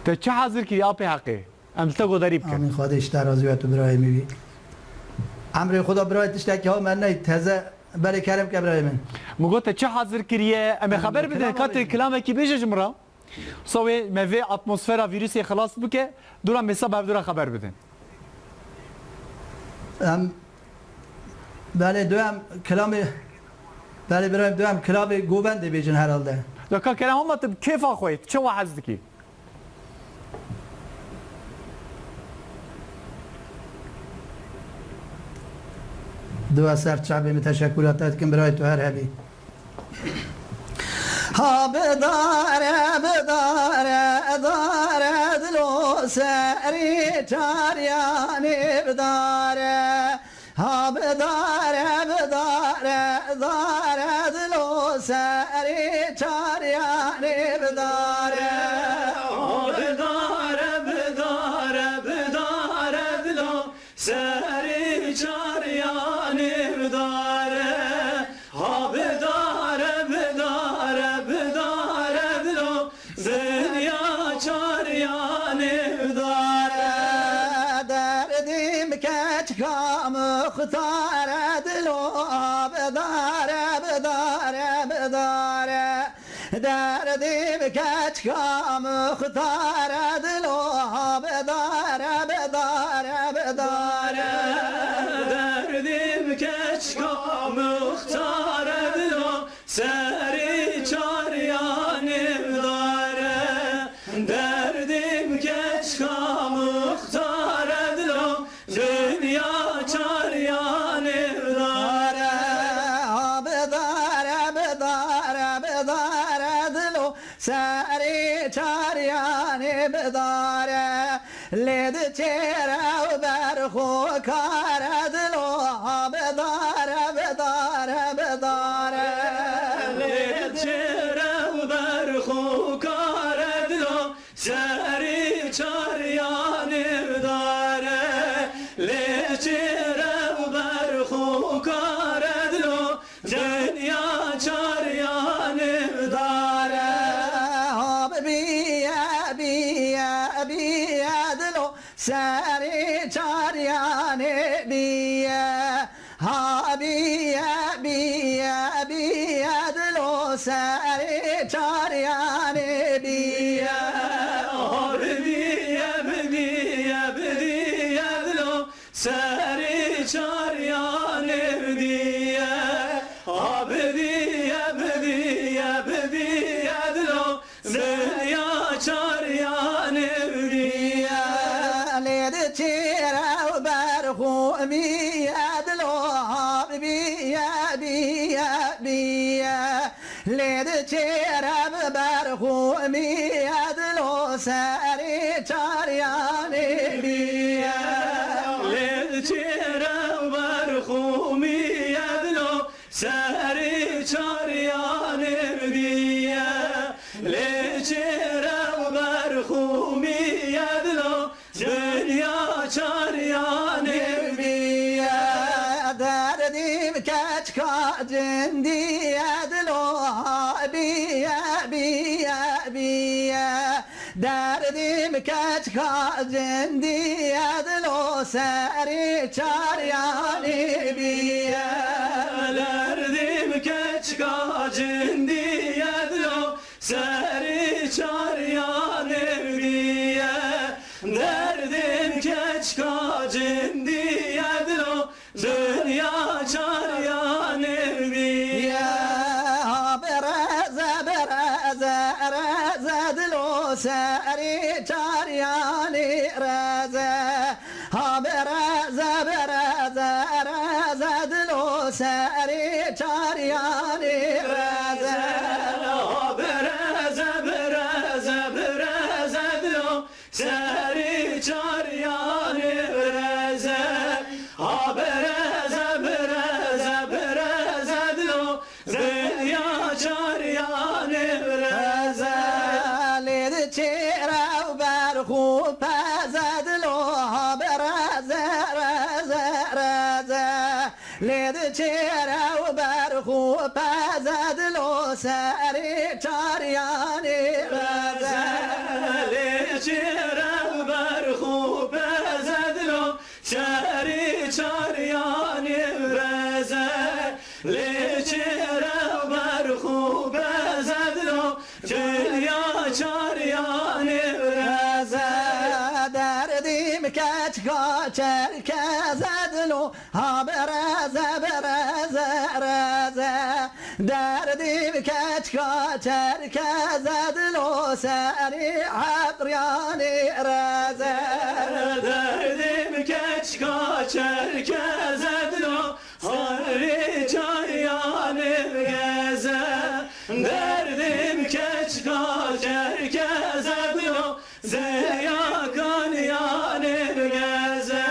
تا چه حاضر کی آپ حقه ام تگو دریب کن آمین خدا اشتر از ویت برای میوی امر خدا برای تشتکی ها من نه تازه برای کرم که برای من مگو تا چه حاضر کریه ام خبر بده کات کلام کی بیش جمرا سوی موی اتمسفر ویروسی خلاص بکه دورا مسا بردورا خبر بدن بله دوام کلام بله برای دوام کلام گوبند بیجن herhalde لکه کلام هم تب کیف آخوید چه واحد کی دو سر شعبی متشکرات کن برای تو هر هبی ها بداره داره دلو سری چاریانی بداره ها بداره دلو سری چاریانی بداره ها بداره دلو سری چاریانی بداره ها بداره دلو زنیا چاریانی بداره دردیم کچ کام مختار دلو بداره دردیم کچ کام مختار دلو بداره دردیم کچکا مختار دلو سری چاریانی بداره دردیم کچکا مختار دلو دنیا چاریانی بداره بداره دلو سری چاریانی بداره لید چهره و برخو کار دلو بداره لید چهره و برخو کار دلو سری چاریانی بداره لید چهره و برخو کار دلو دنیا چاریانی بداره بیا دلو سری چاریانی بیا ها بیا دلو سری چاریانی بیا بیا دلو سری چاریانی بدیه بیا دلو زنیا چاریانی بدیه لید چیره و برخو بیا دلو بیا لید چیره و برخو بیا دلو سری چاریانی بیا لید چهره و برخومی دلو سری چاریانی بدیه لید چهره و برخومی دلو دنیا چاریانی بدیه دردیم کچ کا جندی دلو بیا دردیم کچ کا جندی دلو سری چاریانی بیا دردیم کچکا جندی دلو سری چاریانی بدیه دردیم کچکا جندی دلو دنیا چاریانی بدیه برز دلو سری چاریانی رزه ها برز دلو سری چاریانی رزه برز دلو سری چاریانی رزه ها برز دلو دنیا چاریانی رزه لید چهره و برخو پز دلو رزه لید چهره و برخو پز دلو سری چاریانی رزه لچره بر خوب زدلو شری چاریانی رزه لچره بر خوب زدلو جلیا چاریانی رزه دردیم کچ کچر کزدلو ها برزه برزه رزه دردیم کچ کچر کزدلو سری عطریانی رزه derdim geç kaçar kezedlo Sarı çayanı geze derdim geç kaçar kezedlo Zeyakan yanı geze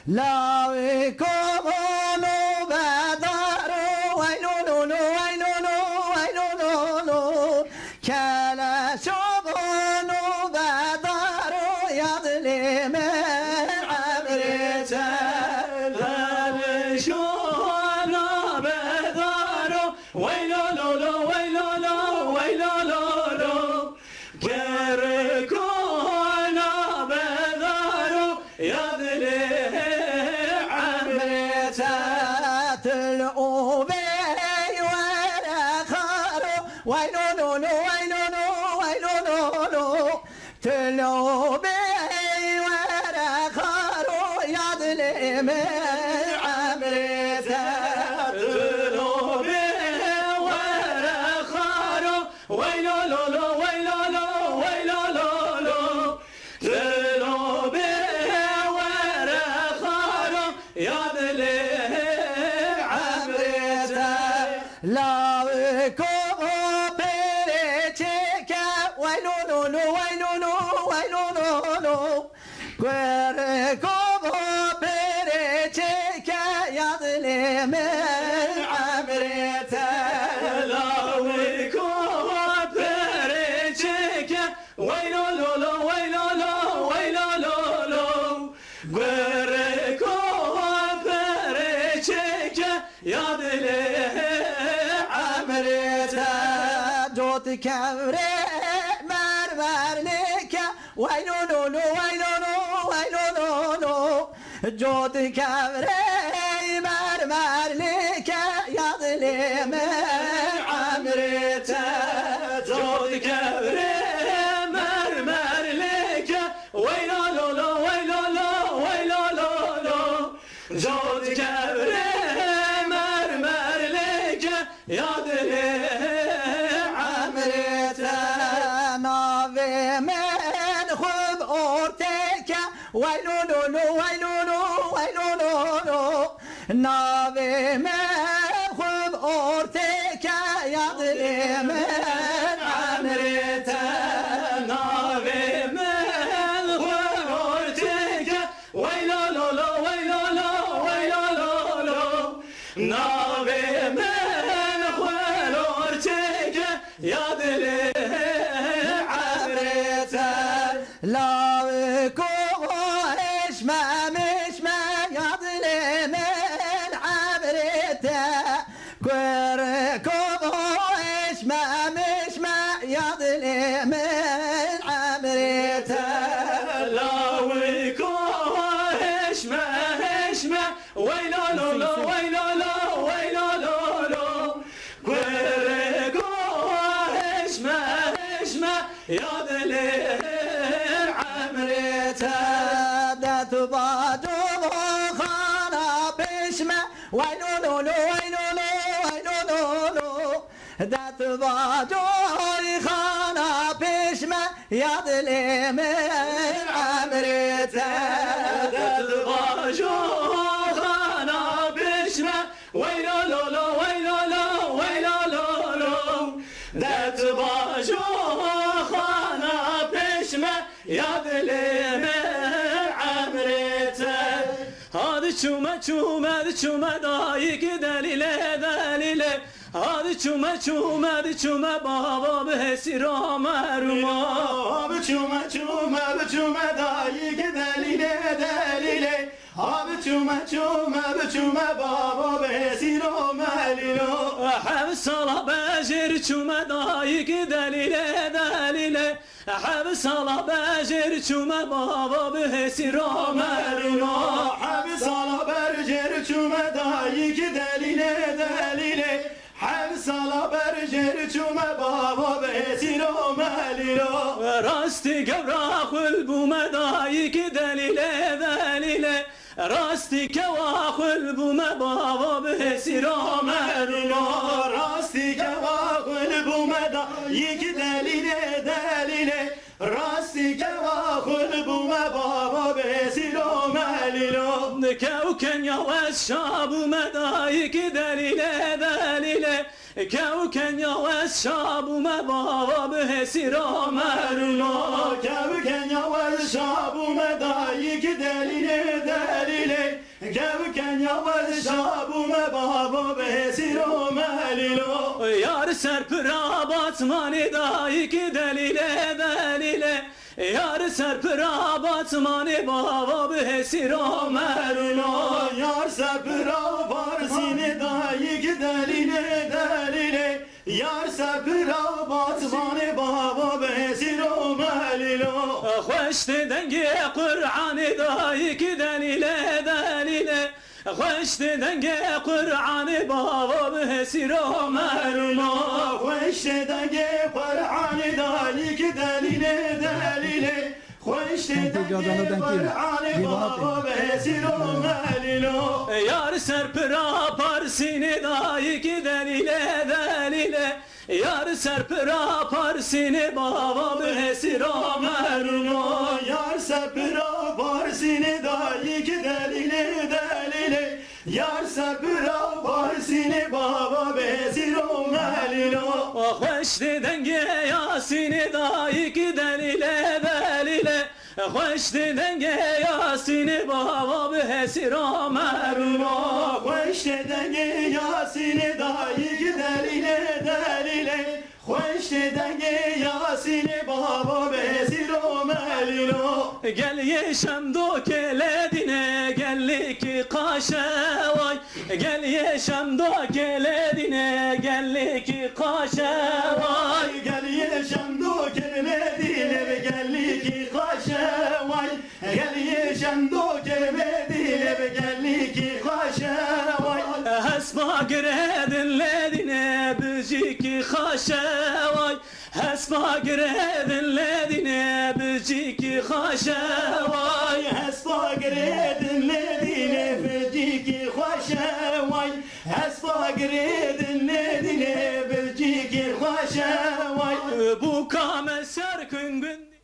lavi komonu bedaru vaylunu vaylunu vaylunu kele şobunu bedaru yadlime amrite Şona bedaro Vaylololo vaylolo vaylololo Gerkona bedaro Yadli amrite تلقوا ولا خارو ويلونو ويلونو ويلونو تلقوا ولا خارو يظلم عمرته Vaylololo vaylolo vaylololo Zelobe vere kharo Yadli amrite لا كوبو بيريتيكا ويلونو ويلونو ويلونو كوبو بيريتيكا يظلم عمرته Laviku perecheke Vaylololo vaylolo vaylololo Gereko perecheke Yadli amrite جوت كبري مرمر لك ويلونو ويلونو ويلونو جوت كبري مرمر لك يظلم عمرته Zod kevre mermer leke Vaylololo vaylolo vaylololo Zod kevre mermer leke Yadli amrite ناوي من خب أورتك ويلونو ويلونو ويلونو ناوي من خب أورتك يظلم amrite Navi men khurorteke Vaylololo vaylolo vaylololo Navi men khurorteke Yadli amrite لا كوش ما مش ما يظلم عبرته كوش ما مش ما يظلم عبرته Laviku heşme heşme Vaylololo vaylolo vaylololo Gereko heşme heşme Yadli amrite تبادو خانا بشمة ويلولو ويلولو ويلولو دات بادو خانا بشمة يظلم عمرته Dadbajo khana bishme Vaylololo vaylolo vaylololo Dadbajo khana bishme Yadli amrite Hadi çume çume çume dayı gidelile delile Hadi çume çume çume baba besira meruma Abi çume çume dayı gidelile delile Abi çume çume baba besira melilo Hem sala beşir çume dayı gidelile delile حبس على بجر چومه بابا به سیرامرنا حبس على برجر چومه دایی که دلیله حبس على برجر چومه بابا به سیرامرنا راستی گورا خل بومه دایی که دلیله راستی که واخل بومه بابا به سیرامرنا راستی که واقل بومد یک دلیله راستی که واقل بومه بابا به سیرام علیلو كوكن يا والشاب ومدايك دليله كوكن يا والشاب وما بابا به سيرام مرنا كوكن يا والشاب ومدايك دلیله كوكن يا والشاب وما بابا به سیرام علیلو يار سرپرا batmani dayık deliyle Yar serpra batmani baba be sirameruna Yar serpra varsini dayık deliyle Yar serpra batmani baba be sirameruna Hoş dengi Kur'an dayık deliyle Hoş dengi Kur'an baba be sirameruna Hoş dengi Kur'an dayık deliyle Hoş dengi Kur'an baba be sirameruna Yar serpra parsini dayık deliyle Yar serpra parsini baba be sirameruna Yar serpra varsini dayık deliyle Yar serpra varsini baba be sirameruna Hoş dengi Yasin'i dayık deliyle Hoş dengi Yasin'i baba be sirameruna Hoş dengi Yasin'i dayık deliyle Hoş dengi Yasin'i baba be sirameruna Gel yeşem dokeledine gellik kaşe vay Gel yeşem dokeledine gellik kaşe vay Gel yeşem dokeledine gellik kaşe vay Gel yeşem dokeledine gellik kaşe vay Hesma giredinledine bücik kaşe vay Hesma giredinledine bücik kaşe vay Hespa giredinledine bücik kaşe vay Hespa giredinledine bücik kaşe vay Bu kameser gün